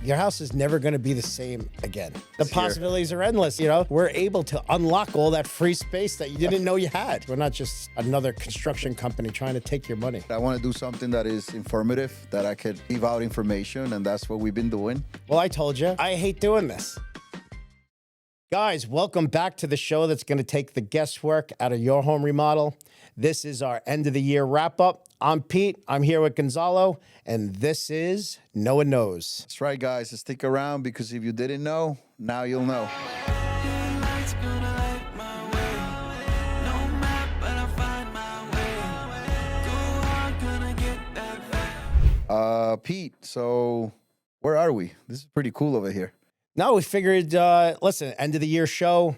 your house is never going to be the same again. The Here. possibilities are endless. You know, we're able to unlock all that free space that you didn't know you had. We're not just another construction company trying to take your money. I want to do something that is informative, that I could give out information, and that's what we've been doing. Well, I told you, I hate doing this. Guys, welcome back to the show that's going to take the guesswork out of your home remodel. This is our end of the year wrap up. I'm Pete. I'm here with Gonzalo, and this is No One Knows. That's right, guys. Stick around, because if you didn't know, now you'll know. Pete, so where are we? This is pretty cool over here. No, we figured, listen, end of the year show.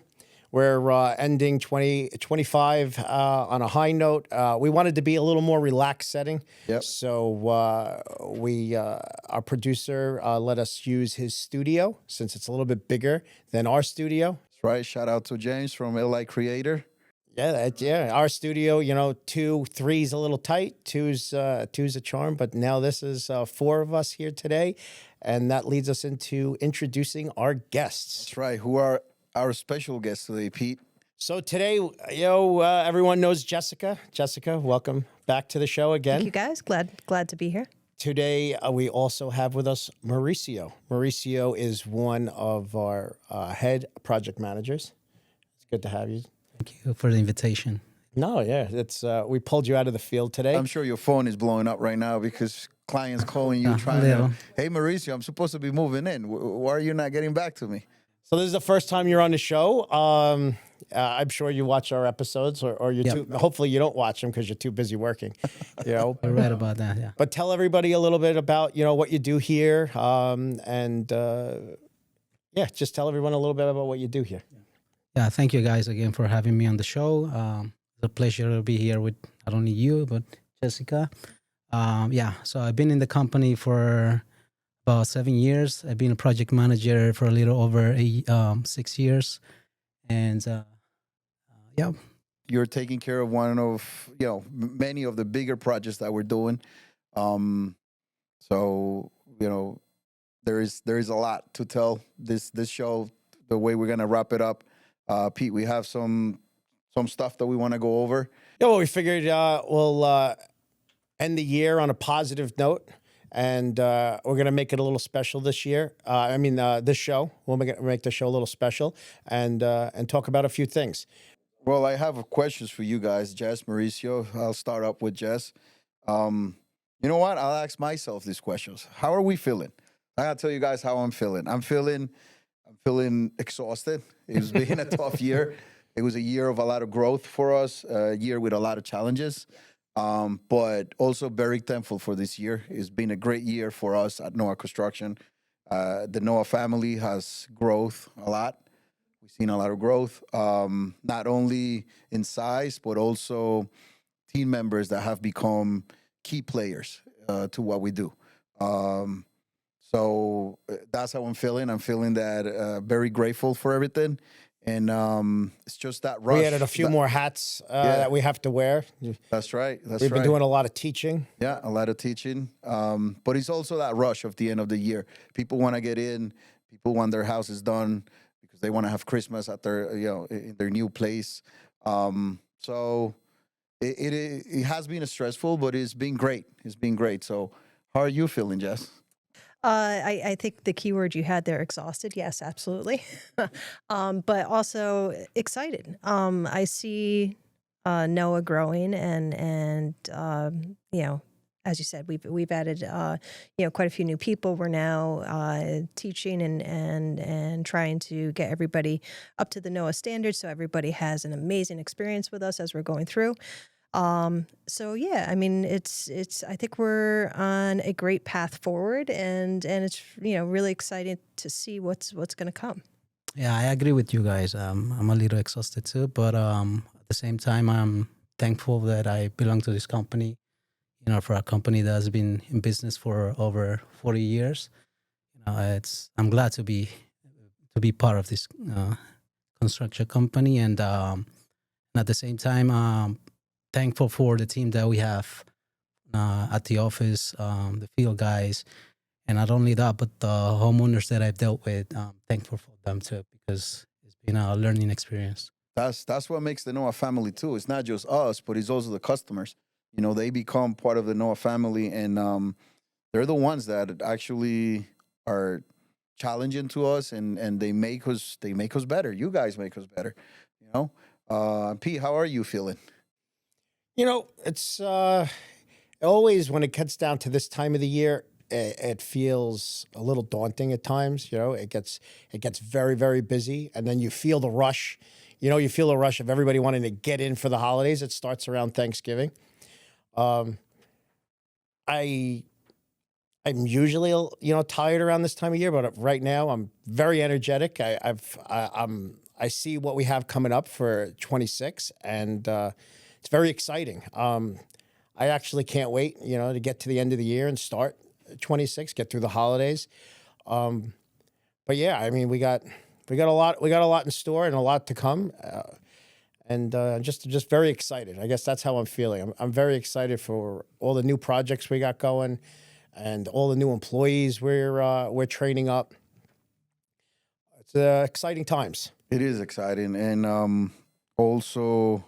We're ending 2025 on a high note. We wanted to be a little more relaxed setting. Yep. So our producer let us use his studio since it's a little bit bigger than our studio. That's right. Shout out to James from LI Creator. Yeah. Our studio, 2, 3 is a little tight. Two's a charm, but now this is 4 of us here today, and that leads us into introducing our guests. That's right. Who are our special guests today, Pete? So today, everyone knows Jessica. Jessica, welcome back to the show again. Thank you, guys. Glad to be here. Today, we also have with us Mauricio. Mauricio is one of our head project managers. It's good to have you. Thank you for the invitation. No, yeah, it's we pulled you out of the field today. I'm sure your phone is blowing up right now because clients calling you trying little. to, hey, Mauricio, I'm supposed to be moving in. Why are you not getting back to me? So this is the first time you're on the show. I'm sure you watch our episodes, or you're Yep. too. Hopefully, you don't watch them because you're too busy working. You're right about that, yeah. But tell everybody a little bit about what you do here, just tell everyone a little bit about what you do here. Yeah, thank you guys again for having me on the show. It's a pleasure to be here with not only you, but Jessica. So I've been in the company for about 7 years. I've been a project manager for a little over 6 years. And You're taking care of one of, many of the bigger projects that we're doing. There is a lot to tell this show, the way we're going to wrap it up. Pete, we have some stuff that we want to go over. Yeah, well, we figured we'll end the year on a positive note, and we're going to make it a little special this year. This show, we'll make the show a little special and talk about a few things. Well, I have questions for you guys, Jess, Mauricio. I'll start up with Jess. You know what? I'll ask myself these questions. How are we feeling? I gotta tell you guys how I'm feeling. I'm feeling exhausted. It's been a tough year. It was a year of a lot of growth for us, a year with a lot of challenges, but also very thankful for this year. It's been a great year for us at Noah Construction. The Noah family has growth a lot. We've seen a lot of growth, not only in size, but also team members that have become key players to what we do. So that's how I'm feeling. I'm feeling that very grateful for everything. And it's just that rush. We added a few more hats that we have to wear. That's right. We've been doing a lot of teaching. Yeah, a lot of teaching. But it's also that rush of the end of the year. People want to get in. People want their houses done because they want to have Christmas at their, in their new place. So it has been stressful, but it's been great. It's been great. So how are you feeling, Jess? I think the key word you had there, exhausted. Yes, absolutely. But also excited. I see Noah growing and as you said, we've added quite a few new people. We're now teaching and trying to get everybody up to the Noah standards, so everybody has an amazing experience with us as we're going through. It's I think we're on a great path forward, and it's really exciting to see what's going to come. Yeah, I agree with you guys. I'm a little exhausted too, but at the same time, I'm thankful that I belong to this company. For a company that's been in business for over 40 years, I'm glad to be part of this construction company, and at the same time, thankful for the team that we have at the office, the field guys, And not only that, but the homeowners that I've dealt with, thankful for them too, because it's been a learning experience. That's what makes the Noah family too. It's not just us, but it's also the customers. You know, they become part of the Noah family, and they're the ones that actually are challenging to us, and they make us better. You guys make us better. You know, Pete, how are you feeling? You know, it's always when it gets down to this time of the year, it feels a little daunting at times. You know, it gets very, very busy, and then you feel the rush. You know, you feel the rush of everybody wanting to get in for the holidays. It starts around Thanksgiving. I'm usually, you know, tired around this time of year, but right now I'm very energetic. I see what we have coming up for 26, and it's very exciting. I actually can't wait, you know, to get to the end of the year and start 26, get through the holidays. But yeah, I mean, we got a lot in store and a lot to come. And just very excited. I guess that's how I'm feeling. I'm very excited for all the new projects we got going, and all the new employees we're training up. It's exciting times. It is exciting, and also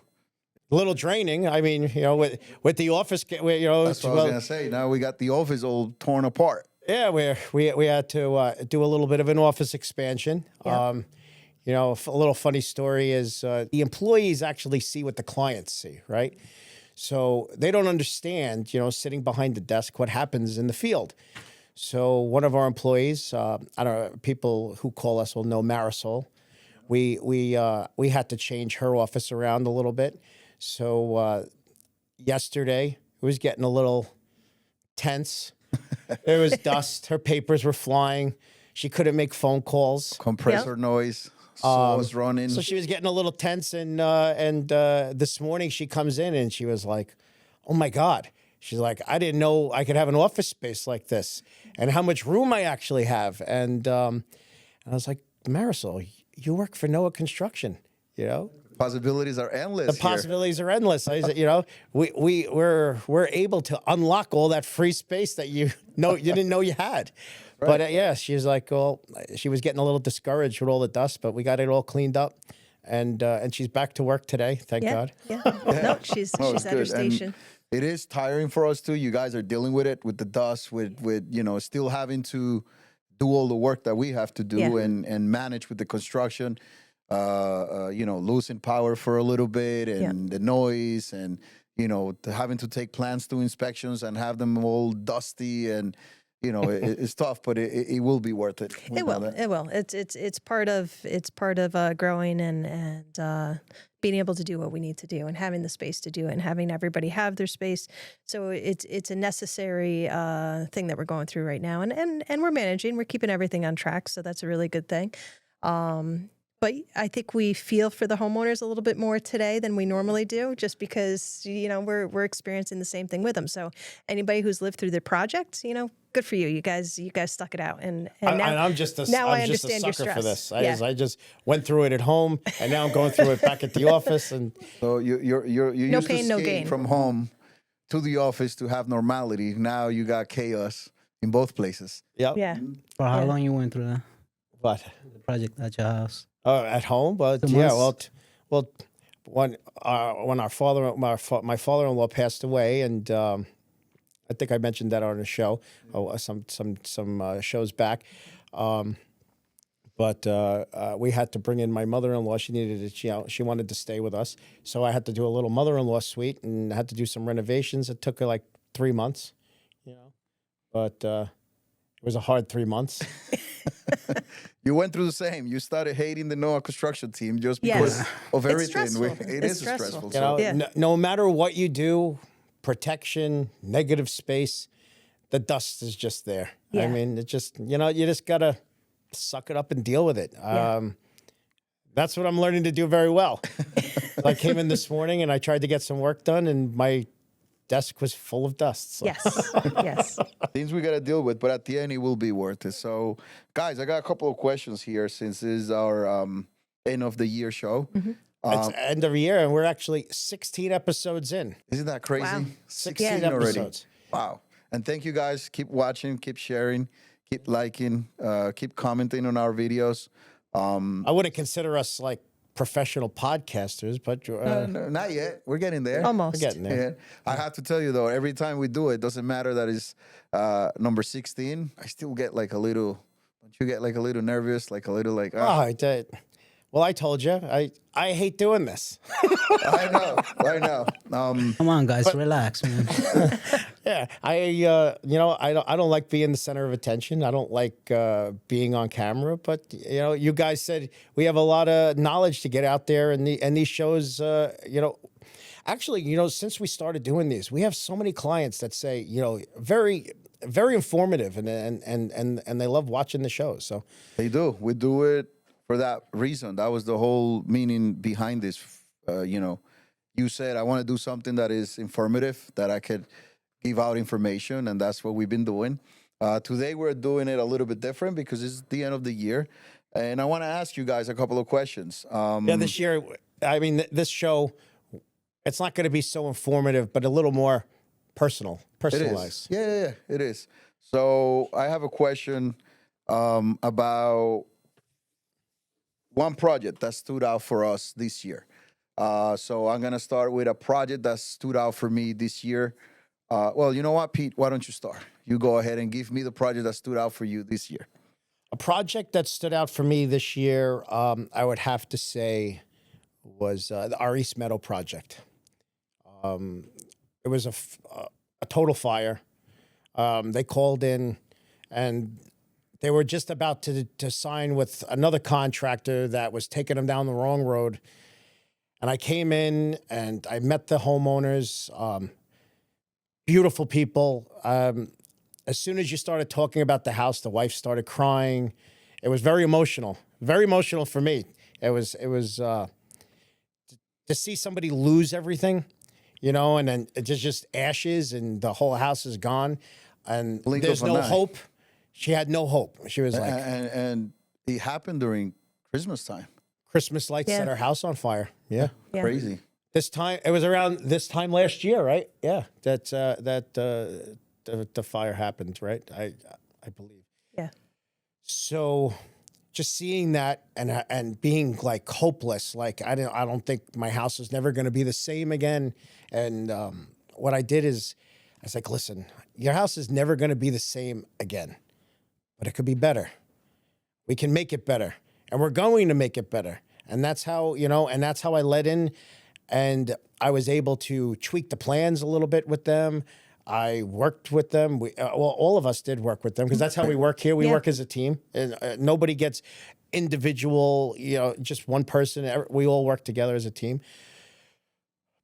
A little draining. I mean, you know, with the office, you know, that's what I was gonna say. Now we got the office all torn apart. yeah, we had to do a little bit of an office expansion. Yeah. You know, a little funny story is the employees actually see what the clients see, right? So they don't understand, you know, sitting behind the desk, what happens in the field. So one of our employees, I don't know, people who call us will know Marisol. We had to change her office around a little bit. So yesterday it was getting a little tense. There was dust. Her papers were flying. She couldn't make phone calls. Compressor noise. So was running. So she was getting a little tense, and this morning she comes in and she was like, "Oh my God!" She's like, "I didn't know I could have an office space like this, and how much room I actually have." And I was like, "Marisol, you work for Noah Construction, you know." Possibilities are endless. The possibilities are endless. I said, you know, we're able to unlock all that free space that you didn't know you had. Right. But yeah, she's like, well, she was getting a little discouraged with all the dust, but we got it all cleaned up, and she's back to work today. Thank God. Yeah. No, she's at her good. station. And it is tiring for us too. You guys are dealing with it, with the dust, with you know, still having to do all the work that we have to do, and manage with the construction. You know, losing power for a little bit, and the noise, and you know, having to take plants to inspections and have them all dusty, and you know, it's tough, but it will be worth it. It will. It's part of growing and being able to do what we need to do, and having the space to do it, and having everybody have their space. So it's a necessary thing that we're going through right now, and we're managing. We're keeping everything on track, so that's a really good thing. But I think we feel for the homeowners a little bit more today than we normally do, just because, you know, we're experiencing the same thing with them. So anybody who's lived through the project, you know, good for you. You guys stuck it out, and now I'm just a sucker for this. I I just went through it at home, and now I'm going through it back at the office. And so you no used pain, to no skate gain. from home to the office to have normality. Now you got chaos in both places. Yep. Yeah. For how long you went through that? What? The project at your house? At home, but yeah, well, when my father-in-law passed away, and I think I mentioned that on a show, some shows back. But we had to bring in my mother-in-law. She needed to, she wanted to stay with us, so I had to do a little mother-in-law suite, and had to do some renovations. It took her like 3 months, you know, but it was a hard 3 months. You went through the same. You started hating the Noah construction team just because of everything. It's stressful. You know, no matter what you do, protection, negative space, the dust is just there. Yeah. I mean, it just, you know, you just gotta suck it up and deal with it. That's what I'm learning to do very well. I came in this morning and I tried to get some work done, and my desk was full of dust. So. Yes. Things we got to deal with, but at the end, it will be worth it. So, guys, I got a couple of questions here since this is our end of the year show. Mm-hmm. It's end of the year, and we're actually 16 episodes in. Isn't that crazy? Wow. 16 episodes. Wow. And thank you guys. Keep watching, keep sharing, keep liking, keep commenting on our videos. I wouldn't consider us like professional podcasters, but No, not yet. We're getting there. Almost. we're getting there. Yeah. I have to tell you though, every time we do it, doesn't matter that it's number 16. I still get like a little. Don't you get like a little nervous, like a little like? Oh, I did. Well, I told you, I hate doing this. I know. Come on, guys, relax, man. Yeah, I don't like being the center of attention. I don't like being on camera. But you guys said we have a lot of knowledge to get out there, and these shows, actually, since we started doing these, we have so many clients that say, very, very informative, and they love watching the shows. So They do. We do it for that reason. That was the whole meaning behind this. You said I want to do something that is informative, that I could give out information, and that's what we've been doing. Today we're doing it a little bit different because it's the end of the year, and I want to ask you guys a couple of questions. yeah, this year, I mean, this show, it's not going to be so informative, but a little more personalized. Yeah, it is. So I have a question about one project that stood out for us this year. So I'm gonna start with a project that stood out for me this year. Well, you know what, Pete? Why don't you start? You go ahead and give me the project that stood out for you this year. A project that stood out for me this year, I would have to say, was our East Meadow project. It was a total fire. They called in, and they were just about to sign with another contractor that was taking them down the wrong road. And I came in and I met the homeowners, beautiful people. As soon as you started talking about the house, the wife started crying. It was very emotional for me. It was to see somebody lose everything, and then it's just ashes and the whole house is gone and there's no hope. She had no hope. She was like, and it happened during Christmas time. Christmas lights set her house on fire. Yeah. Crazy. This time, it was around this time last year, right? Yeah, that the fire happened, right? I believe. Yeah. So, just seeing that and being like hopeless, like I don't think my house is never going to be the same again. And what I did is, I was like, listen, your house is never going to be the same again, but it could be better. We can make it better, and we're going to make it better. And that's how and that's how I let in. And I was able to tweak the plans a little bit with them. I worked with them. All of us did work with them because that's how we work here. We work as a team, and nobody gets individual, just one person. We all work together as a team.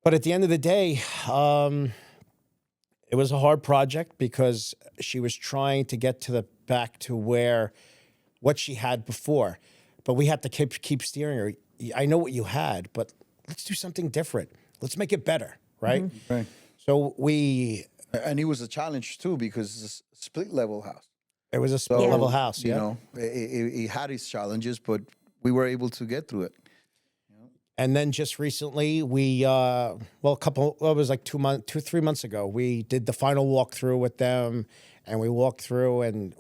But at the end of the day, it was a hard project because she was trying to get back to what she had before. But we had to keep steering her. I know what you had, but let's do something different. Let's make it better, right? Mm-hmm. Right. So and it was a challenge too because it's a split level house. It was a split level house. It had its challenges, but we were able to get through it. And then just recently, it was like 3 months ago, we did the final walkthrough with them. And we walked through, and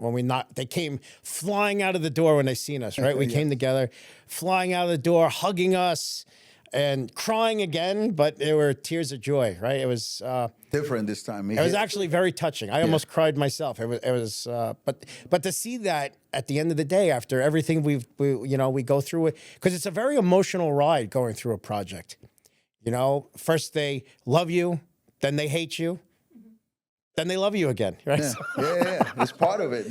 they came flying out of the door when they seen us, right? We came together, flying out of the door, hugging us, and crying again, but there were tears of joy, right? It was different this time. It was actually very touching. I almost cried myself. It was, but to see that at the end of the day, after everything we go through it, because it's a very emotional ride going through a project. First they love you, then they hate you. Then they love you again, right? Yeah. It's part of it.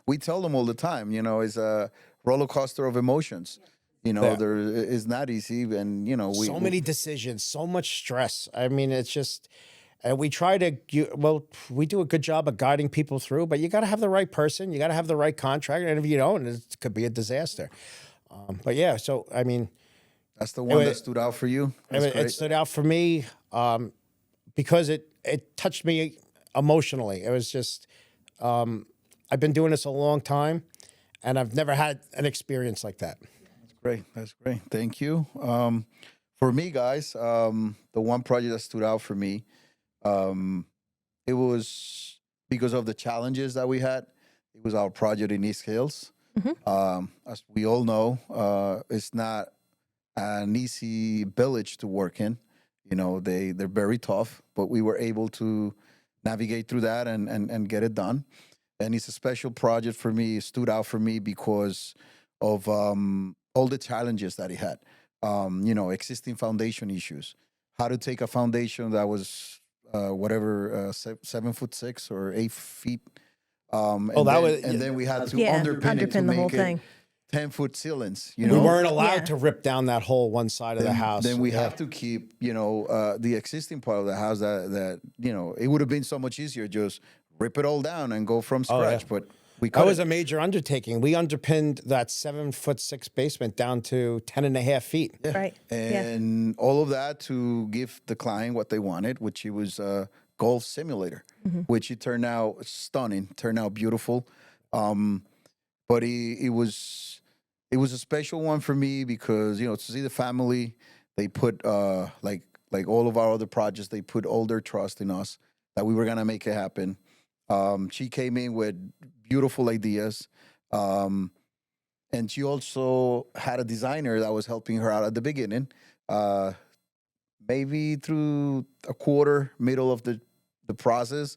We tell them all the time. It's a roller coaster of emotions. There is not easy, and so many decisions, so much stress. I mean, it's just we try to. We do a good job of guiding people through, but you got to have the right person, you got to have the right contractor, and if you don't, it could be a disaster. But yeah, so I mean, that's the one that stood out for you. It stood out for me because it touched me emotionally. It was just, I've been doing this a long time, and I've never had an experience like that. That's great. Thank you. For me, guys, the one project that stood out for me, it was because of the challenges that we had. It was our project in East Hills. As we all know, it's not an easy village to work in. You know, they're very tough, but we were able to navigate through that and get it done. And it's a special project for me. It stood out for me because of all the challenges that it had. You know, existing foundation issues. How to take a foundation that was 7'6" or 8 feet. And then we had to underpin it to the whole make thing. it 10-foot ceilings. You We know, weren't allowed Yeah. to rip down that whole one side of the house. then we have to keep, you know, the existing part of the house that you know, it would have been so much easier just rip it all down and go from scratch. But we That was couldn't. a major undertaking. We underpinned that 7'6" basement down to 10.5 feet. Right. And all of that to give the client what they wanted, which it was a golf simulator, which it turned out stunning, turned out beautiful. But it was a special one for me because, you know, to see the family, they put like all of our other projects, they put all their trust in us that we were gonna make it happen. She came in with beautiful ideas. And she also had a designer that was helping her out at the beginning. Maybe through a quarter, middle of the process,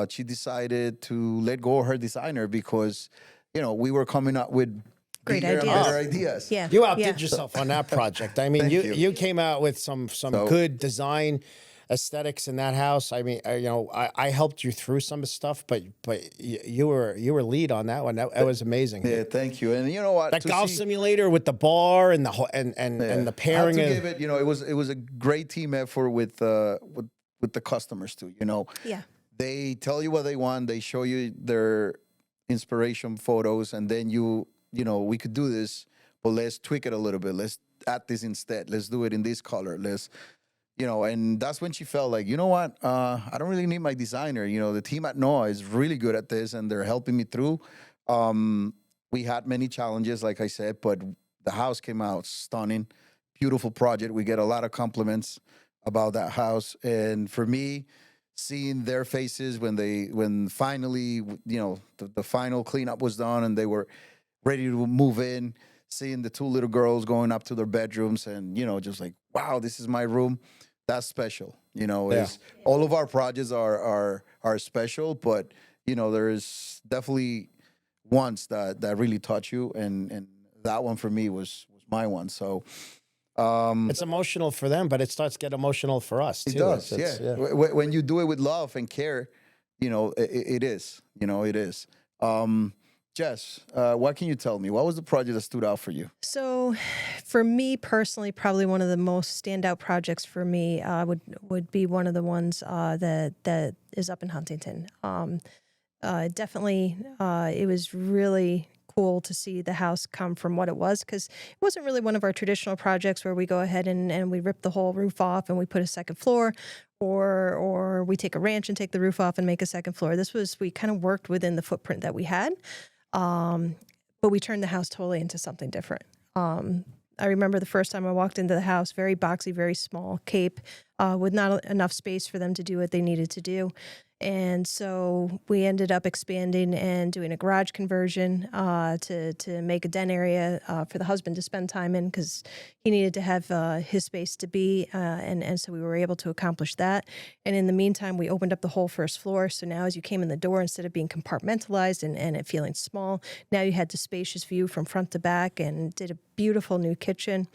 she decided to let go of her designer because, you know, we were coming up with Great bigger and ideas. better ideas. Yeah. You outdid yourself on that project. I mean, Thank you you. came out with some good design aesthetics in that house. I mean, you know, I helped you through some of the stuff, but you were lead on that one. That was amazing. Yeah, thank you. And you know what? That To golf see- simulator with the bar and the and the pairing I have to of give it, you know, it was a great team effort with the customers too. You know, Yeah. they tell you what they want, they show you their inspiration photos, and then you know, we could do this, but let's tweak it a little bit. Let's add this instead. Let's do it in this color. Let's, you know, and that's when she felt like, you know what, I don't really need my designer. You know, the team at NOAA is really good at this, and they're helping me through. We had many challenges, like I said, but the house came out stunning, beautiful project. We get a lot of compliments about that house, and for me, seeing their faces when finally, you know, the final cleanup was done and they were ready to move in, seeing the two little girls going up to their bedrooms and, you know, just like, wow, this is my room. That's special. You know, is all of our projects are special, but, you know, there is definitely ones that really touch you, and that one for me was my one. So it's emotional for them, but it starts to get emotional for us too. it does, It's- yeah. When you do it with love and care, you know, it is. You know, it is. Jess, what can you tell me? What was the project that stood out for you? So, for me personally, probably one of the most standout projects for me would be one of the ones that is up in Huntington. Definitely, it was really cool to see the house come from what it was, because it wasn't really one of our traditional projects where we go ahead and we rip the whole roof off and we put a second floor, or we take a ranch and take the roof off and make a second floor. We kind of worked within the footprint that we had. But we turned the house totally into something different. I remember the first time I walked into the house, very boxy, very small cape, with not enough space for them to do what they needed to do. And so we ended up expanding and doing a garage conversion to make a den area for the husband to spend time in, because he needed to have his space to be. And so we were able to accomplish that. And in the meantime, we opened up the whole first floor. So now as you came in the door, instead of being compartmentalized and it feeling small, now you had the spacious view from front to back, and did a beautiful new kitchen.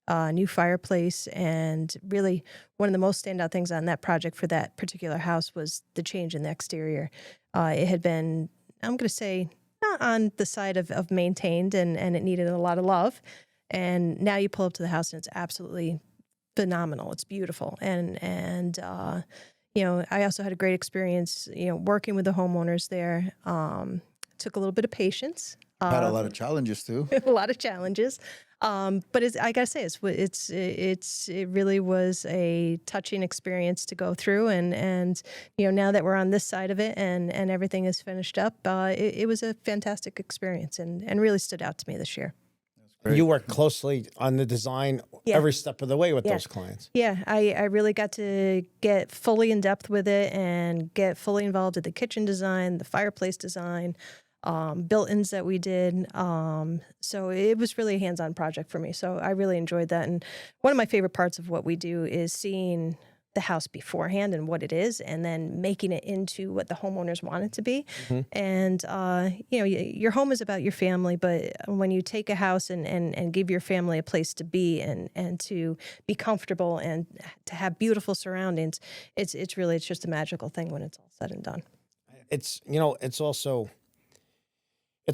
New fireplace, and really one of the most standout things on that project for that particular house was the change in the exterior. It had been, I'm going to say, not on the side of maintained, and it needed a lot of love. And now you pull up to the house and it's absolutely phenomenal. It's beautiful. And you know, I also had a great experience, you know, working with the homeowners there. Took a little bit of patience. Had a lot of challenges too. A lot of challenges. But I gotta say, it really was a touching experience to go through, and you know, now that we're on this side of it and everything is finished up, it was a fantastic experience and really stood out to me this year. You work closely on the design Yeah. every step of the way with Yeah. those clients. Yeah, I really got to get fully in depth with it and get fully involved in the kitchen design, the fireplace design, built-ins that we did. So it was really a hands-on project for me. So I really enjoyed that. And one of my favorite parts of what we do is seeing the house beforehand and what it is, and then making it into what the homeowners want it to be. And, your home is about your family, but when you take a house and give your family a place to be and to be comfortable and to have beautiful surroundings, it's just a magical thing when it's all said and done. It's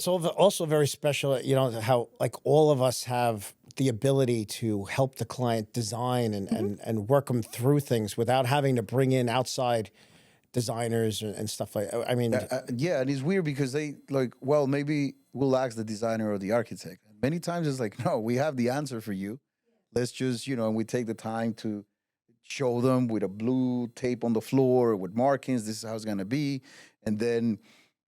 also very special, how like all of us have the ability to help the client design and work them through things without having to bring in outside designers and stuff like that. I mean, Yeah, and it's weird because they like, well, maybe we'll ask the designer or the architect. Many times it's like, no, we have the answer for you. Let's just, and we take the time to show them with a blue tape on the floor with markings. This is how it's going to be. And then,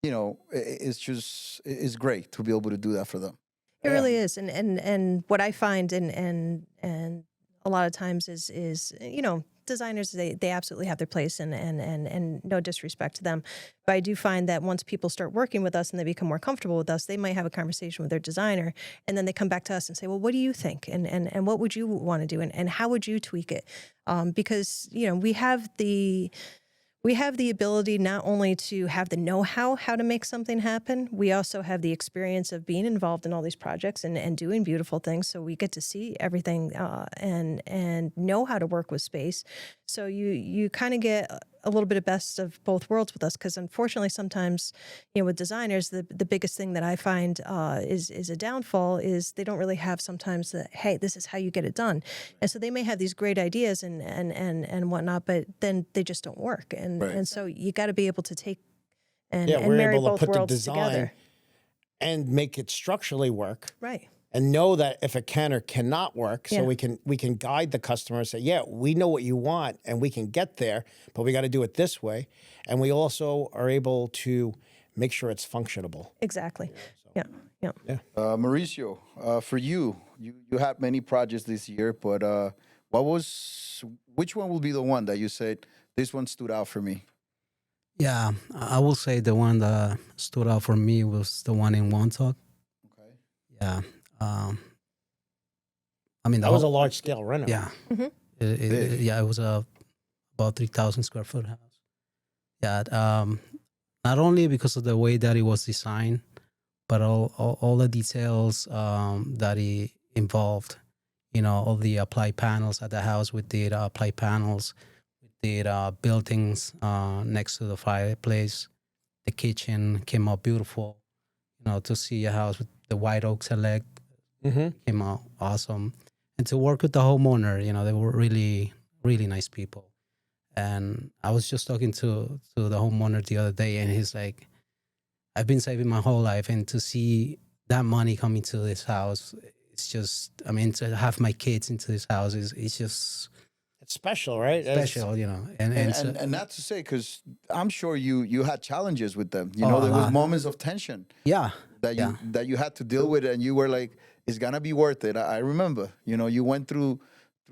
it's great to be able to do that for them. It really is. And what I find and a lot of times is designers, they absolutely have their place and no disrespect to them. But I do find that once people start working with us and they become more comfortable with us, they might have a conversation with their designer and then they come back to us and say, well, what do you think? And what would you want to do? And how would you tweak it? Because, we have the ability not only to have the know-how to make something happen, we also have the experience of being involved in all these projects and doing beautiful things. So we get to see everything and know how to work with space. So you kind of get a little bit of best of both worlds with us, because unfortunately sometimes, with designers, the biggest thing that I find is a downfall is they don't really have sometimes the, hey, this is how you get it done. And so they may have these great ideas and whatnot, but then they just don't work. And so you got to be able to take and we're marry able to both put the worlds design together. and make it structurally work. Right. And know that if it can or cannot work, so Yeah. we can guide the customer and say, yeah, we know what you want and we can get there, but we got to do it this way. And we also are able to make sure it's functionable. Exactly. Yeah. Mauricio, for you had many projects this year, but which one will be the one that you said, this one stood out for me? Yeah, I will say the one that stood out for me was the one in Montauk. Okay. Yeah. I mean, That was a large scale reno. Yeah. Mm-hmm. It was about 3,000 square foot house. Yeah. Not only because of the way that it was designed, but all the details that it involved. All the applied panels at the house. We did applied panels. We did buildings next to the fireplace. The kitchen came out beautiful. To see a house with the white oak select came out awesome. And to work with the homeowner, they were really, really nice people. And I was just talking to the homeowner the other day, and he's like, I've been saving my whole life, and to see that money coming to this house, it's just, to have my kids into this house it's just... It's special, right? Special, And not to say, because I'm sure you had challenges with them. There a was lot. moments of tension. Yeah. That you had to deal with, and you were like, it's gonna be worth it. I remember, you went through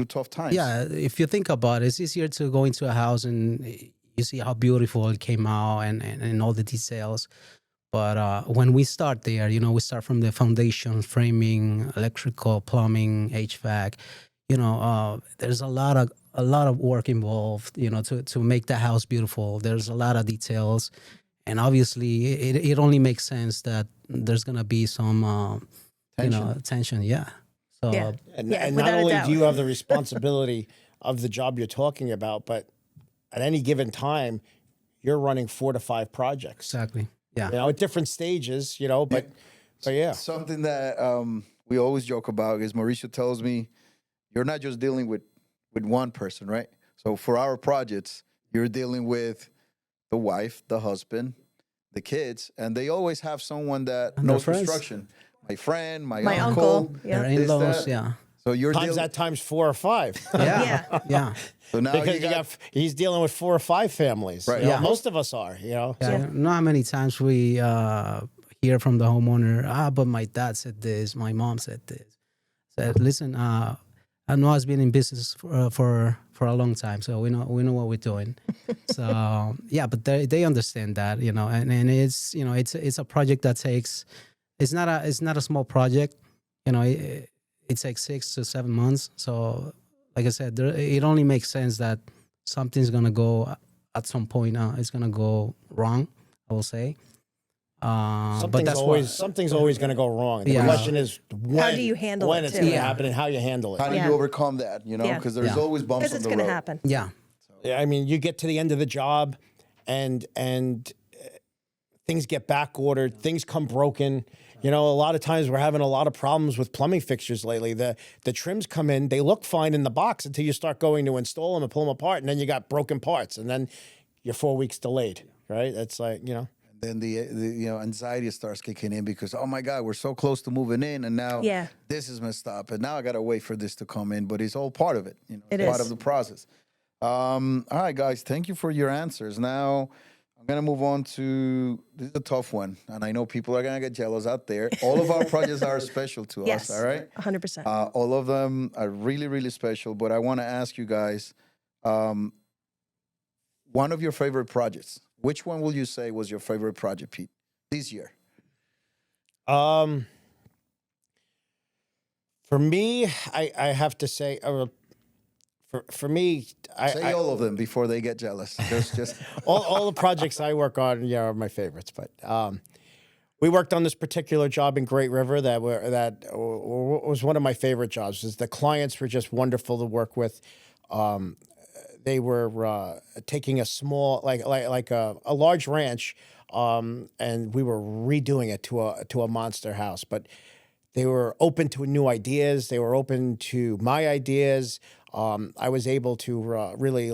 tough times. Yeah, if you think about it, it's easier to go into a house and you see how beautiful it came out and all the details. But when we start there, we start from the foundation, framing, electrical, plumbing, HVAC. There's a lot of work involved, to make the house beautiful. There's a lot of details. And obviously, it only makes sense that there's going to be some, tension. Yeah. So, Yeah. And Yeah, not without a only doubt. do you have the responsibility of the job you're talking about, but at any given time, you're running 4 to 5 projects. exactly. Yeah. At different stages, but yeah. Something that we always joke about is Mauricio tells me, you're not just dealing with one person, right? So for our projects, you're dealing with the wife, the husband, the kids, and they always have someone that And knows their friends. construction. My friend, my My uncle. uncle. Yeah. Their This, in-laws, that. yeah. So you're Times dealing. that times 4 or 5. Yeah. Yeah. So now Because he's dealing with 4 or 5 families. Right. Yeah. Yeah. Most of us are, Yeah, know how many times we hear from the homeowner, but my dad said this, my mom said this. said, "Listen, Noah's been in business for a long time, so we know what we're doing." So yeah, but they understand that, and it's it's a project that takes. It's not a small project, it takes 6 to 7 months. So like I said, it only makes sense that something's gonna go at some point. It's gonna go wrong, I will say. But that's something's always going to go wrong. The Yeah. question is when. do you handle when it, it's too? going to Yeah. happen and how you handle it. How do Yeah. you overcome that? Yeah. Because there's Yeah. always bumps Because on it's the going to road. happen. Yeah. Yeah, I mean, you get to the end of the job, and things get back ordered, things come broken. A lot of times we're having a lot of problems with plumbing fixtures lately. The trims come in, they look fine in the box until you start going to install them and pull them apart, and then you got broken parts, and then you're 4 weeks delayed, right? It's like, Then the anxiety starts kicking in because, oh my God, we're so close to moving in, and now Yeah. this is messed up, and now I gotta wait for this to come in. But it's all part of it. It It's part is. of the process. All right, guys, thank you for your answers. Now I'm gonna move on to this is a tough one, and I know people are gonna get jealous out there. All of our projects are special to Yes. us. All right, 100%. all of them are really, really special. But I want to ask you guys, one of your favorite projects. Which one will you say was your favorite project, Pete, this year? For me, I have to say, for me, Say all of them before they get jealous. Just all the projects I work on, are my favorites. But we worked on this particular job in Great River that was one of my favorite jobs. The clients were just wonderful to work with. They were taking a small, like a large ranch, and we were redoing it to a monster house. But they were open to new ideas. They were open to my ideas. I was able to really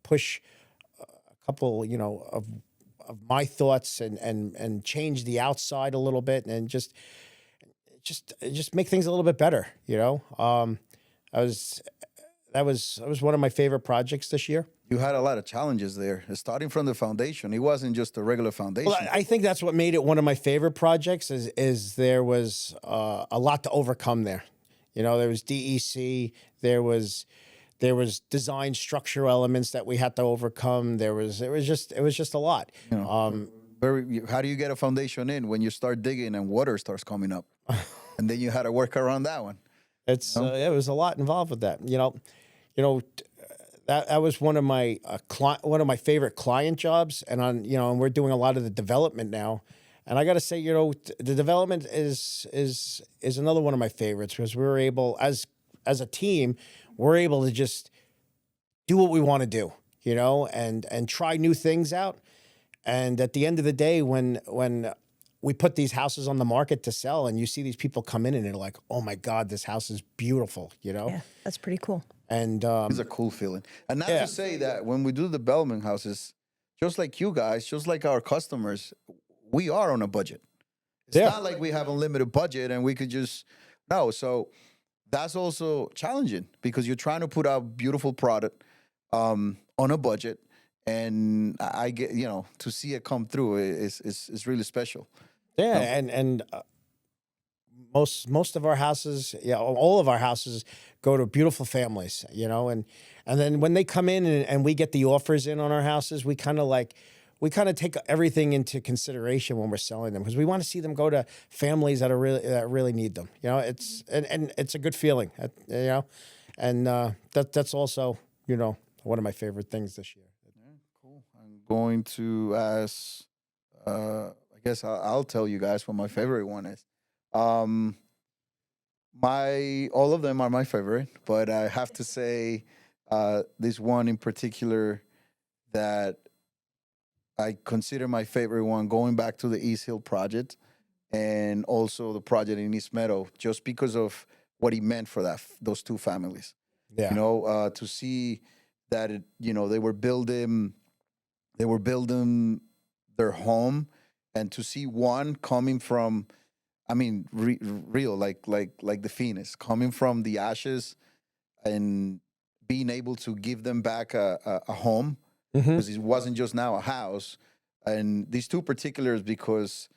push a couple, of my thoughts and change the outside a little bit and just make things a little bit better. That was one of my favorite projects this year. you had a lot of challenges there. Starting from the foundation, it wasn't just a regular foundation. Well, I think that's what made it one of my favorite projects. Is there was a lot to overcome there. There was DEC. There was design structural elements that we had to overcome. It was just a lot. How do you get a foundation in when you start digging and water starts coming up, and then you had to work around that one? It was a lot involved with that. That was one of my favorite client jobs, and and we're doing a lot of the development now. And I got to say, the development is another one of my favorites because we're able, as a team, we're able to just do what we want to do, and try new things out. And at the end of the day, when we put these houses on the market to sell, and you see these people come in and they're like, "Oh my God, this house is beautiful," Yeah, that's pretty cool. And It's a cool feeling. And not to say that when we do the development houses, just like you guys, just like our customers, we are on a budget. It's not like we have unlimited budget and we could just no. So that's also challenging because you're trying to put out beautiful product on a budget, and I get to see it come through is really special. Yeah, and most of our houses, all of our houses go to beautiful families, and then when they come in and we get the offers in on our houses, we kind of take everything into consideration when we're selling them because we want to see them go to families that really need them. It's and it's a good feeling, and that's also one of my favorite things this year. Cool. I'm going to ask. I guess I'll tell you guys what my favorite one is. All of them are my favorite, but I have to say this one in particular that I consider my favorite one, going back to the East Hill project and also the project in East Meadow, just because of what he meant for those two families. Yeah, To see that they were building their home, and to see one coming from, I mean, real like the phoenix coming from the ashes and being able to give them back a home, because it wasn't just now a house. And these two particulars, because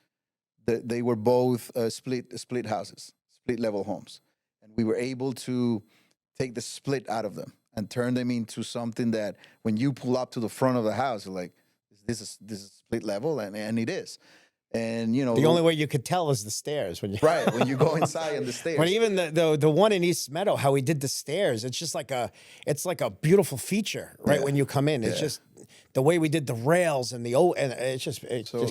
they were both split houses, split level homes. And we were able to take the split out of them and turn them into something that when you pull up to the front of the house, you're like, this is split level, and it is. And you know, The only way you could tell is the stairs when you right when you go inside and the stairs. But even the one in East Meadow, how he did the stairs, it's just like a beautiful feature, right? Yeah. When you come in, it's just the way we did the rails and and it just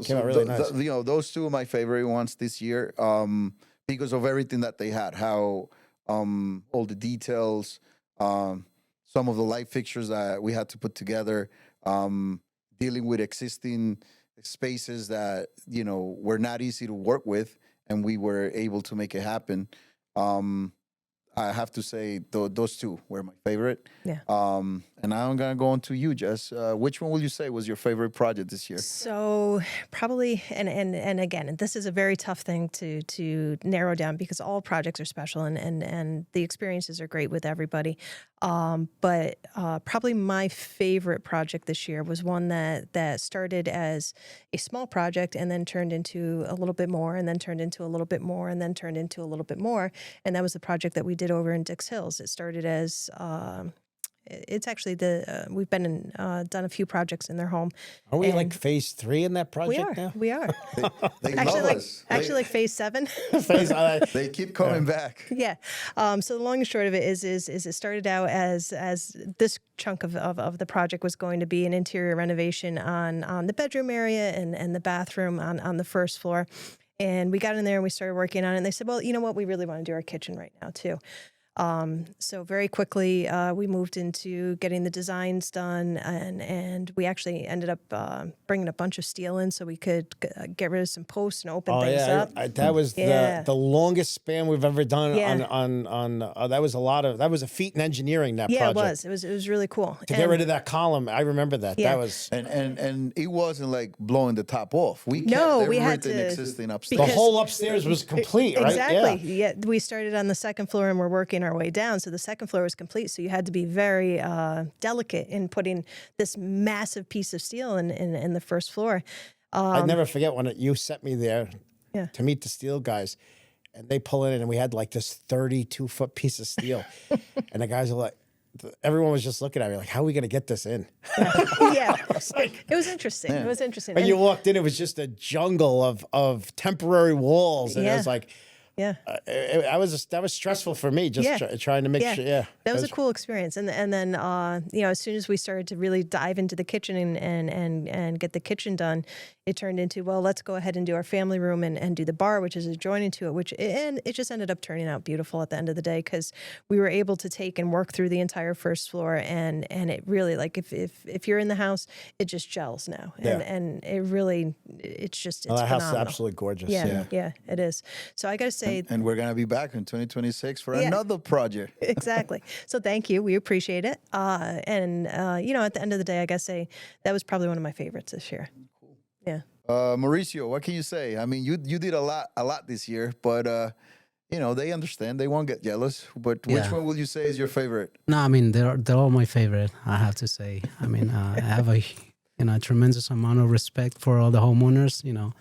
came out really nice. You know, those two are my favorite ones this year, because of everything that they had, how all the details, some of the light fixtures that we had to put together, dealing with existing spaces that, you know, were not easy to work with, and we were able to make it happen. I have to say those two were my favorite. Yeah. And now I'm gonna go on to you, Jess. Which one will you say was your favorite project this year? So probably, and again, this is a very tough thing to narrow down because all projects are special and the experiences are great with everybody. But probably my favorite project this year was one that started as a small project and then turned into a little bit more, and then turned into a little bit more, and then turned into a little bit more. And that was the project that we did over in Dix Hills. It started as it's actually we've been in, done a few projects in their home. Are we and like phase 3 in that project now? we are They actually love like us. like phase 7. They keep coming back. Yeah. So the long and short of it is it started out as this chunk of the project was going to be an interior renovation on the bedroom area and the bathroom on the first floor. And we got in there and we started working on it. And they said, well, you know what? We really want to do our kitchen right now, too. So very quickly, we moved into getting the designs done, and we actually ended up bringing a bunch of steel in so we could get rid of some posts and open things up. That was the longest span we've ever done Yeah. on that was a feat in engineering, that Yeah, project. it was really cool. To get rid of that column, I remember that. Yeah. That was And it wasn't like blowing the top off. We kept No, we had everything to- existing the upstairs. because- whole upstairs was complete, right? Exactly. Yeah. Yeah, we started on the second floor and we're working our way down. So the second floor was complete. So you had to be very delicate in putting this massive piece of steel in the first floor. I'd never forget when you sent me there Yeah. to meet the steel guys, and they pull in and we had like this 32-foot piece of steel, and the guys are like, everyone was just looking at me like, how are we going to get this in? Yeah, it was interesting. It was interesting. When And- you walked in, it was just a jungle of temporary walls, and it Yeah. was like, yeah. that was stressful for me, just Yeah. trying to make sure. Yeah, That was a cool experience, and then you know, as soon as we started to really dive into the kitchen and get the kitchen done, it turned into, well, let's go ahead and do our family room and do the bar, which is adjoining to it, and it just ended up turning out beautiful at the end of the day because we were able to take and work through the entire first floor, and it really, like, if you're in the house, it just gels now, and it really, it's just, it's that house is phenomenal. absolutely gorgeous. Yeah, it is. So I got to say, And we're gonna be back in 2026 for another project. exactly. So thank you. We appreciate it. And you know, at the end of the day, I gotta say that was probably one of my favorites this year. Cool. Yeah. Mauricio, what can you say? I mean, you did a lot this year, but you know, they understand. They won't get jealous. But which Yeah. one will you say is your favorite? No, I mean they're all my favorite. I have to say. I mean, I have a tremendous amount of respect for all the homeowners. You know,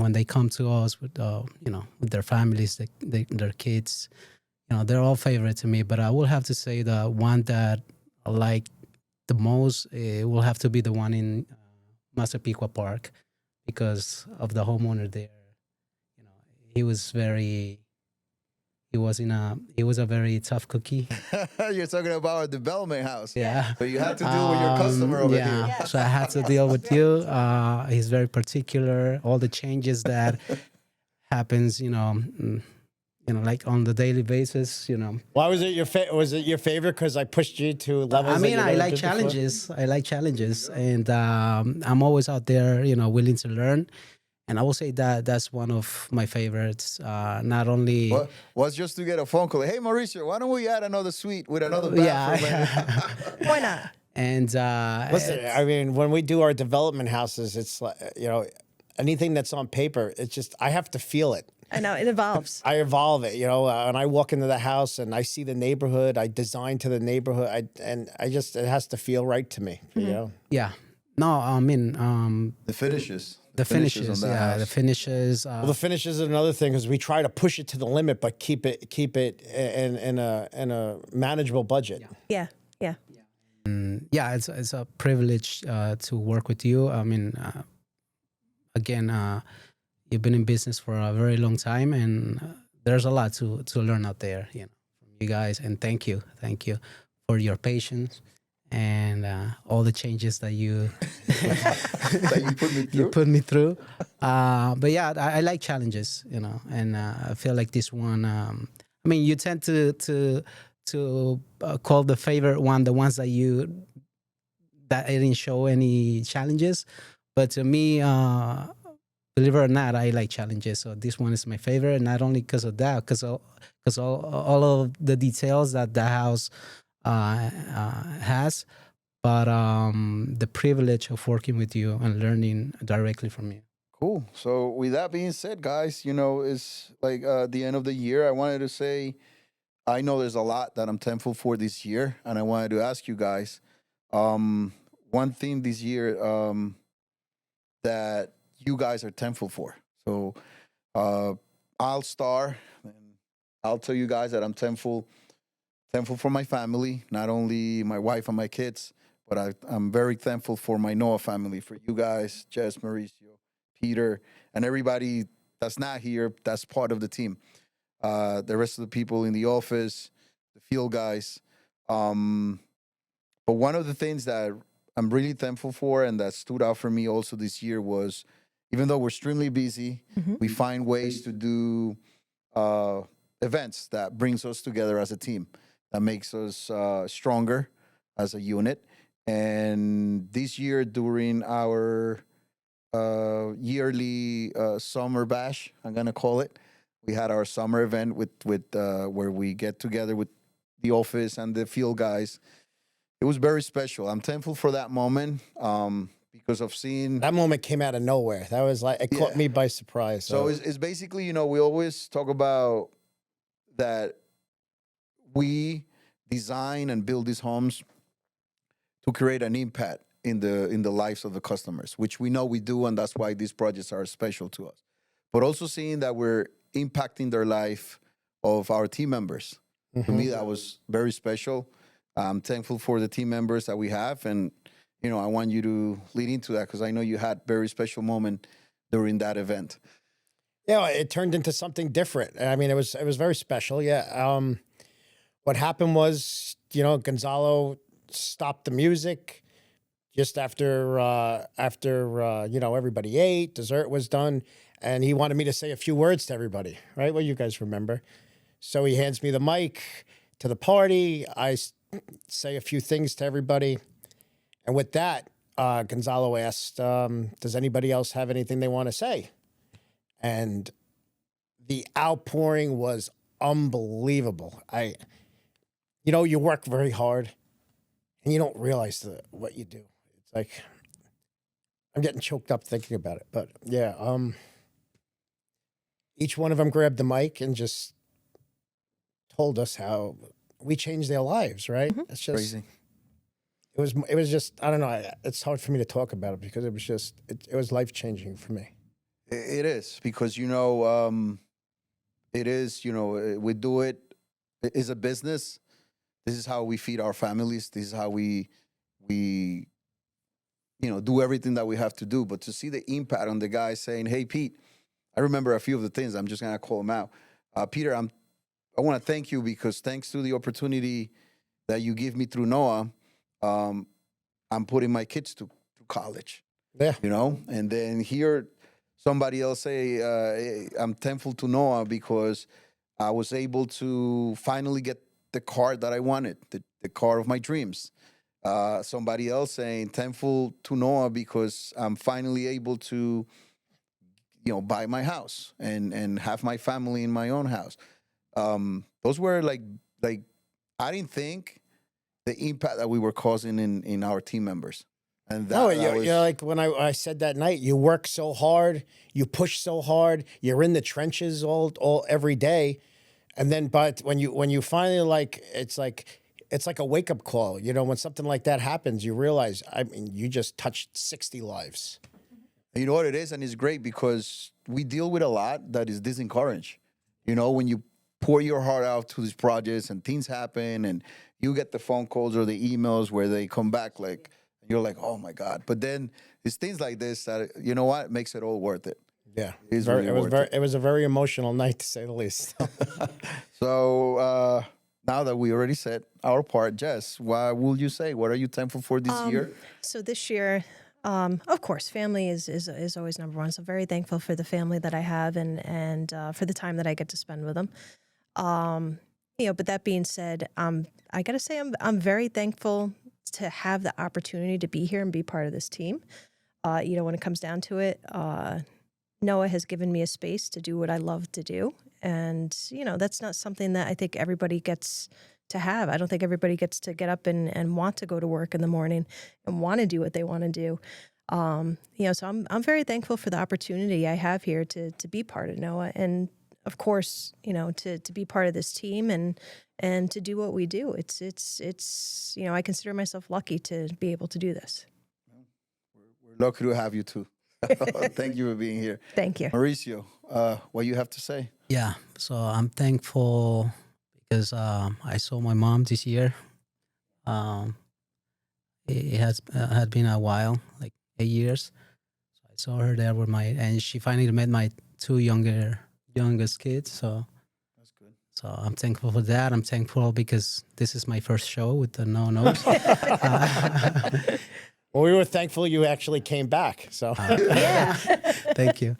when they come to us with with their families, their kids, you know, they're all favorite to me. But I will have to say the one that I like the most will have to be the one in Massapequa Park because of the homeowner there. You know, he was a very tough cookie. You're talking about our development house. Yeah. So you had to deal with your customer over yeah. here. So I had to deal with you. He's very particular. All the changes that happens, like on the daily basis, Why was it was it your favorite? Because I pushed you to levels. I mean, that you I never like did before? challenges. I like challenges, and I'm always out there, willing to learn. And I will say that that's one of my favorites. Not only What was just to get a phone call? Hey, Mauricio, why don't we add another suite with another bathroom? yeah, Why not? and Listen, I mean, when we do our development houses, it's like, anything that's on paper, it's just, I have to feel it. I know it evolves. I evolve it, and I walk into the house and I see the neighborhood, I design to the neighborhood, it has to feel right to me, yeah. No, I mean, The finishes. The finishes, on that yeah, the house. finishes. Well, the finishes is another thing because we try to push it to the limit, but keep it in a manageable budget. Yeah. Yeah. Yeah, it's a privilege to work with you. I mean, again, you've been in business for a very long time, and there's a lot to learn out there, from you guys. And thank you for your patience and all the changes that you That you put me through. you put me through. But yeah, I like challenges, and I feel like this one. I mean, you tend to call the favorite one the ones that didn't show any challenges, but to me, believe it or not, I like challenges. So this one is my favorite, not only because of that, because all of the details that the house has, but the privilege of working with you and learning directly from you. Cool. So with that being said, guys, it's like the end of the year. I wanted to say, I know there's a lot that I'm thankful for this year, and I wanted to ask you guys, one thing this year that you guys are thankful for. So I'll start, and I'll tell you guys that I'm thankful for my family, not only my wife and my kids, but I'm very thankful for my Noah family, for you guys, Jess, Mauricio, Peter, and everybody that's not here, that's part of the team. The rest of the people in the office, the field guys. But one of the things that I'm really thankful for and that stood out for me also this year was, even though we're extremely busy, we find ways to do events that brings us together as a team, that makes us stronger as a unit. And this year, during our yearly summer bash, I'm gonna call it, we had our summer event with where we get together with the office and the field guys. It was very special. I'm thankful for that moment because of seeing That moment came out of nowhere. That was like, it caught me by surprise. So it's basically, we always talk about that we design and build these homes to create an impact in the lives of the customers, which we know we do, and that's why these projects are special to us. But also seeing that we're impacting their life of our team members. To me, that was very special. I'm thankful for the team members that we have, and I want you to lead into that because I know you had very special moment during that event. Yeah, it turned into something different. I mean, it was very special. Yeah. What happened was, Gonzalo stopped the music just after everybody ate, dessert was done, and he wanted me to say a few words to everybody, right? Well, you guys remember. So he hands me the mic to the party. I say a few things to everybody. And with that, Gonzalo asked, does anybody else have anything they want to say? And the outpouring was unbelievable. You work very hard and you don't realize what you do. It's like, I'm getting choked up thinking about it. But yeah, each one of them grabbed the mic and just told us how we changed their lives, right? It's just Crazy. It was just, I don't know. It's hard for me to talk about it because it was just, it was life-changing for me. It is because, it is, we do it. It's a business. This is how we feed our families. This is how we do everything that we have to do. But to see the impact on the guy saying, hey, Pete, I remember a few of the things. I'm just going to call them out. Peter, I want to thank you because thanks to the opportunity that you give me through Noah, I'm putting my kids to college. Yeah. And then hear somebody else say, I'm thankful to Noah because I was able to finally get the car that I wanted, the car of my dreams. Somebody else saying, thankful to Noah because I'm finally able to, buy my house and have my family in my own house. Those were like I didn't think the impact that we were causing in our team members. And you're like when I said that night, you work so hard, you push so hard, you're in the trenches all every day, and then but when you finally it's like a wake up call. When something like that happens, you realize, I mean, you just touched 60 lives. You know what it is? And it's great because we deal with a lot that is disencouraged. You know, when you pour your heart out to these projects and things happen and you get the phone calls or the emails where they come back like, you're like, oh my God. But then it's things like this that, you know what, makes it all worth it. Yeah, It's very, really worth it. it was a very emotional night to say the least. So now that we already said our part, Jess, what will you say? What are you thankful for this year? So this year, of course, family is always number one. So very thankful for the family that I have and for the time that I get to spend with them. But that being said, I got to say I'm very thankful to have the opportunity to be here and be part of this team. When it comes down to it, Noah has given me a space to do what I love to do. And, that's not something that I think everybody gets to have. I don't think everybody gets to get up and want to go to work in the morning and want to do what they want to do. So I'm very thankful for the opportunity I have here to be part of Noah. And of course, to be part of this team and to do what we do. It's I consider myself lucky to be able to do this. We're lucky to have you too. Thank you for being here. Thank you. Mauricio, what you have to say? Yeah, so I'm thankful because I saw my mom this year. It had been a while, like 8 years. So I saw her there with and she finally met my two youngest kids. So That's good. So I'm thankful for that. I'm thankful because this is my first show with the No Nos. Well, we were thankful you actually came back. So Yeah. Thank you.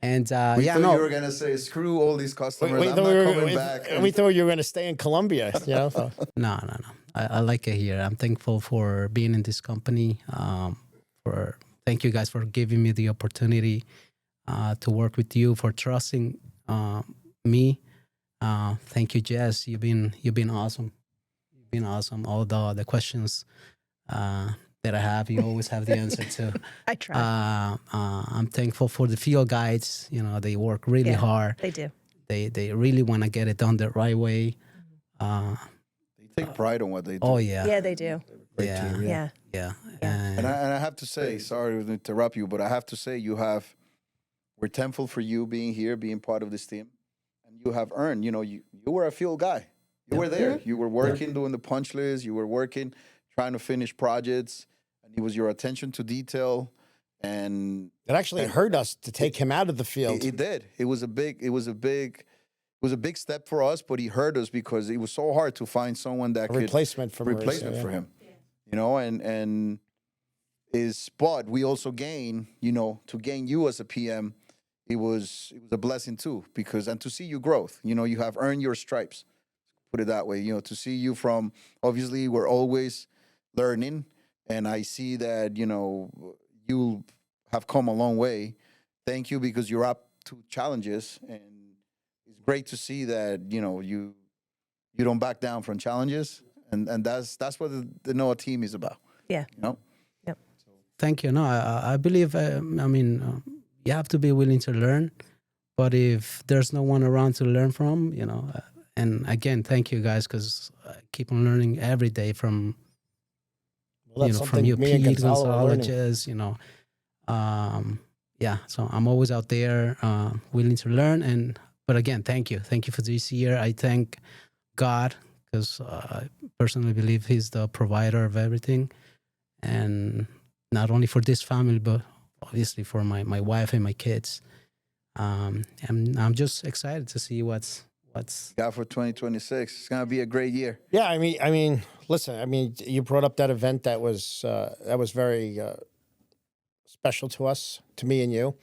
And We thought you no, were gonna say, "Screw all these customers. we I'm thought not coming back." we thought you were going to stay in Colombia. So. no. I like it here. I'm thankful for being in this company. Thank you guys for giving me the opportunity to work with you, for trusting me. Thank you, Jess. You've been awesome. You've been awesome. All the questions that I have, you always have the answer to. I try. I'm thankful for the field guides. They work really hard. They do. They really want to get it done the right way. They take pride on what they do. Oh yeah. Yeah, they do. Great Yeah. team. Yeah. Yeah. And I have to say, sorry to interrupt you, but I have to say we're thankful for you being here, being part of this team. And you have earned, you were a field guy. You were there. You were working, doing the punch list. You were working, trying to finish projects. And it was your attention to detail. And It actually hurt us to take him out of the field. it did. It was a big step for us, but he hurt us because it was so hard to find someone that A could replacement for replacement Mauricio, for yeah. him. But we also gain, to gain you as a PM, it was a blessing too, and to see you growth, you have earned your stripes, put it that way, to see you from, obviously we're always learning, and I see that, you have come a long way. Thank you, because you're up to challenges, and it's great to see that, you don't back down from challenges, and that's what the Noah team is about. Yeah. Yep. Thank you. No, I believe. You have to be willing to learn, but if there's no one around to learn from, and again, thank you guys, because I keep on learning every day from Well, that's from something you, me and Pete, Gonzalo are Gonzalo, learning. Jess, yeah. So I'm always out there, willing to learn. But again, thank you for this year. I thank God, because I personally believe He's the provider of everything, and not only for this family, but obviously for my wife and my kids. And I'm just excited to see what's. Got for 2026. It's gonna be a great year. Yeah, I mean, listen, you brought up that event that was very special to us, to me and you.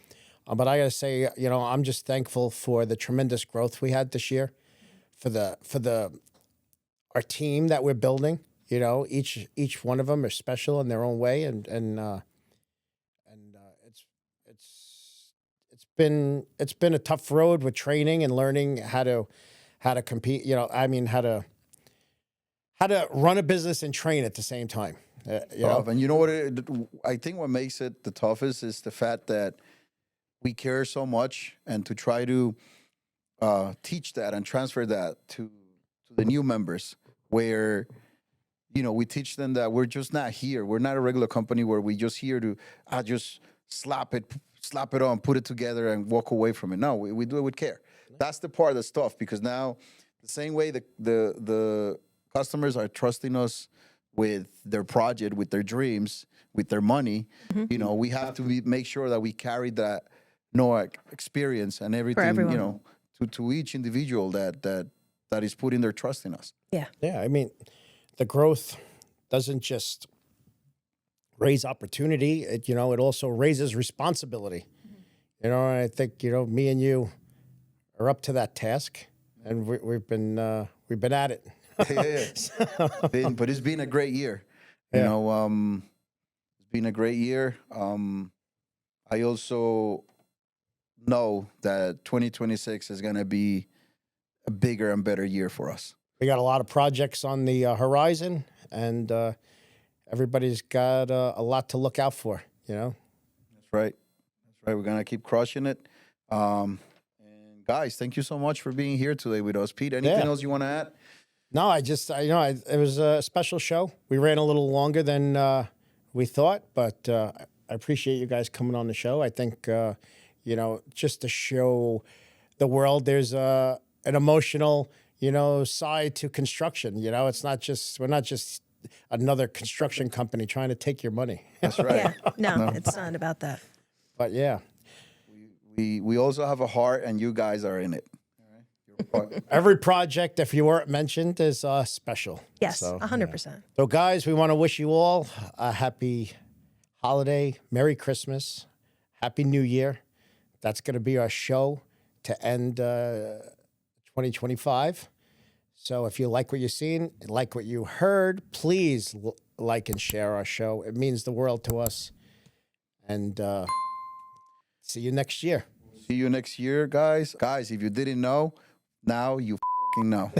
But I gotta say, I'm just thankful for the tremendous growth we had this year, for our team that we're building. Each one of them are special in their own way, and it's been a tough road with training and learning how to compete. How to run a business and train at the same time. Tough. And you know what? I think what makes it the toughest is the fact that we care so much, and to try to teach that and transfer that to the new members, where we teach them that we're just not here. We're not a regular company where we just here to just slap slap it on, put it together, and walk away from it. No, we do it with care. That's the part that's tough, because now the same way the customers are trusting us with their project, with their dreams, with their money, you know, we have to make sure that we carry that experience and everything, everyone. you know, to each individual that is putting their trust in us. Yeah. Yeah, I mean, the growth doesn't just raise opportunity. It, you know, it also raises responsibility. You know, and I think, you know, me and you are up to that task, and we've been at it. Yeah. But it's been a great year. You know, it's been a great year. I also know that 2026 is going to be a bigger and better year for us. We got a lot of projects on the horizon, and everybody's got a lot to look out for, you know? That's right. That's right. We're going to keep crushing it. And guys, thank you so much for being here today with us. Pete, anything else you want to add? No, it was a special show. We ran a little longer than we thought, but I appreciate you guys coming on the show. I think, you know, just to show the world there's an emotional, you know, side to construction. You know, we're not just another construction company trying to take your money. That's right. Yeah. No, it's not about that. But yeah, we also have a heart, and you guys are in it. every project, if you weren't mentioned, is special. Yes, So, 100%. So, guys, we want to wish you all a happy holiday, Merry Christmas, Happy New Year. That's going to be our show to end 2025. So if you like what you've seen, like what you heard, please like and share our show. It means the world to us. And see you next year. See you next year, guys. Guys, if you didn't know, now you know.